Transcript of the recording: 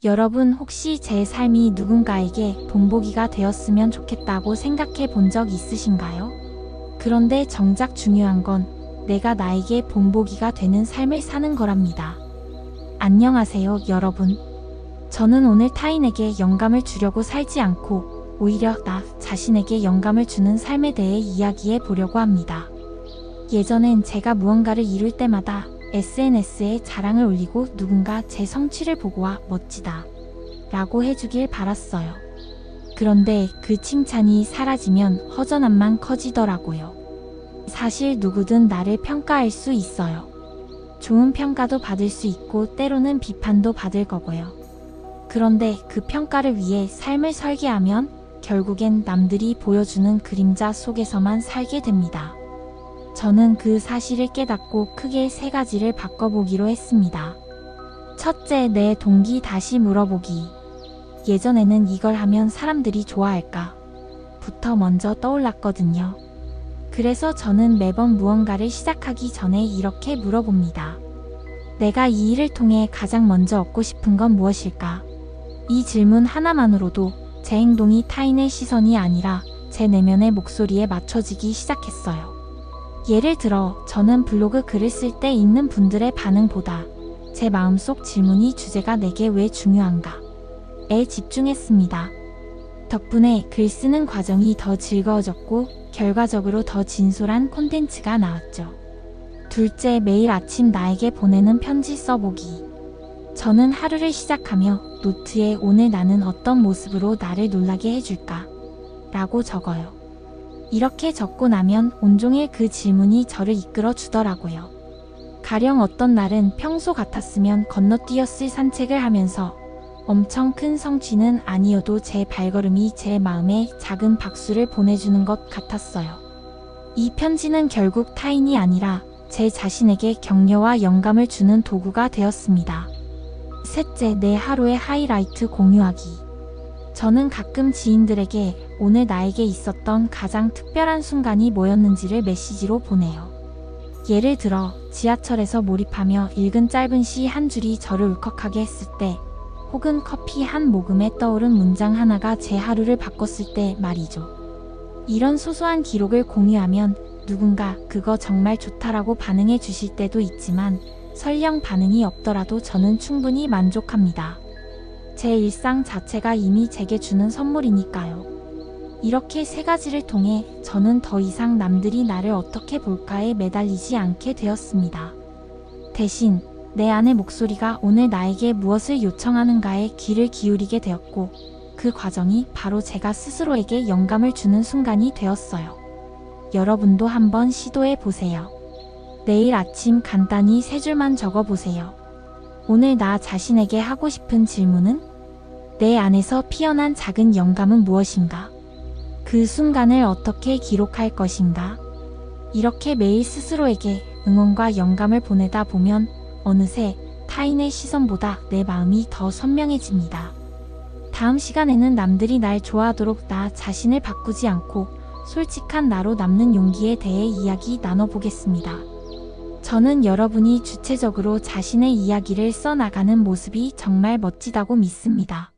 여러분 혹시 제 삶이 누군가에게 본보기가 되었으면 좋겠다고 생각해 본 적 있으신가요? 그런데 정작 중요한 건 내가 나에게 본보기가 되는 삶을 사는 거랍니다. 안녕하세요, 여러분. 저는 오늘 타인에게 영감을 주려고 살지 않고 오히려 나 자신에게 영감을 주는 삶에 대해 이야기해 보려고 합니다. 예전엔 제가 무언가를 이룰 때마다 SNS에 자랑을 올리고 누군가 제 성취를 보고 와 멋지다 라고 해주길 바랐어요. 그런데 그 칭찬이 사라지면 허전함만 커지더라고요. 사실 누구든 나를 평가할 수 있어요. 좋은 평가도 받을 수 있고 때로는 비판도 받을 거고요. 그런데 그 평가를 위해 삶을 설계하면 결국엔 남들이 보여주는 그림자 속에서만 살게 됩니다. 저는 그 사실을 깨닫고 크게 3가지를 바꿔보기로 했습니다. 첫째, 내 동기 다시 물어보기. 예전에는 이걸 하면 사람들이 좋아할까? 부터 먼저 떠올랐거든요. 그래서 저는 매번 무언가를 시작하기 전에 이렇게 물어봅니다. 내가 이 일을 통해 가장 먼저 얻고 싶은 건 무엇일까? 이 질문 하나만으로도 제 행동이 타인의 시선이 아니라 제 내면의 목소리에 맞춰지기 시작했어요. 예를 들어 저는 블로그 글을 쓸 때 읽는 분들의 반응보다 제 마음속 질문이 주제가 내게 왜 중요한가에 집중했습니다. 덕분에 글 쓰는 과정이 더 즐거워졌고 결과적으로 더 진솔한 콘텐츠가 나왔죠. 둘째, 매일 아침 나에게 보내는 편지 써보기. 저는 하루를 시작하며 노트에 오늘 나는 어떤 모습으로 나를 놀라게 해줄까? 라고 적어요. 이렇게 적고 나면 온종일 그 질문이 저를 이끌어 주더라고요. 가령 어떤 날은 평소 같았으면 건너뛰었을 산책을 하면서 엄청 큰 성취는 아니어도 제 발걸음이 제 마음에 작은 박수를 보내주는 것 같았어요. 이 편지는 결국 타인이 아니라 제 자신에게 격려와 영감을 주는 도구가 되었습니다. 셋째, 내 하루의 하이라이트 공유하기. 저는 가끔 지인들에게 오늘 나에게 있었던 가장 특별한 순간이 뭐였는지를 메시지로 보내요. 예를 들어 지하철에서 몰입하며 읽은 짧은 시 한 줄이 저를 울컥하게 했을 때, 혹은 커피 한 모금에 떠오른 문장 하나가 제 하루를 바꿨을 때 말이죠. 이런 소소한 기록을 공유하면 누군가 그거 정말 좋다라고 반응해 주실 때도 있지만 설령 반응이 없더라도 저는 충분히 만족합니다. 제 일상 자체가 이미 제게 주는 선물이니까요. 이렇게 3가지를 통해 저는 더 이상 남들이 나를 어떻게 볼까에 매달리지 않게 되었습니다. 대신 내 안의 목소리가 오늘 나에게 무엇을 요청하는가에 귀를 기울이게 되었고, 그 과정이 바로 제가 스스로에게 영감을 주는 순간이 되었어요. 여러분도 한번 시도해 보세요. 내일 아침 간단히 3줄만 적어보세요. 오늘 나 자신에게 하고 싶은 질문은? 내 안에서 피어난 작은 영감은 무엇인가? 그 순간을 어떻게 기록할 것인가? 이렇게 매일 스스로에게 응원과 영감을 보내다 보면 어느새 타인의 시선보다 내 마음이 더 선명해집니다. 다음 시간에는 남들이 날 좋아하도록 나 자신을 바꾸지 않고 솔직한 나로 남는 용기에 대해 이야기 나눠보겠습니다. 저는 여러분이 주체적으로 자신의 이야기를 써나가는 모습이 정말 멋지다고 믿습니다.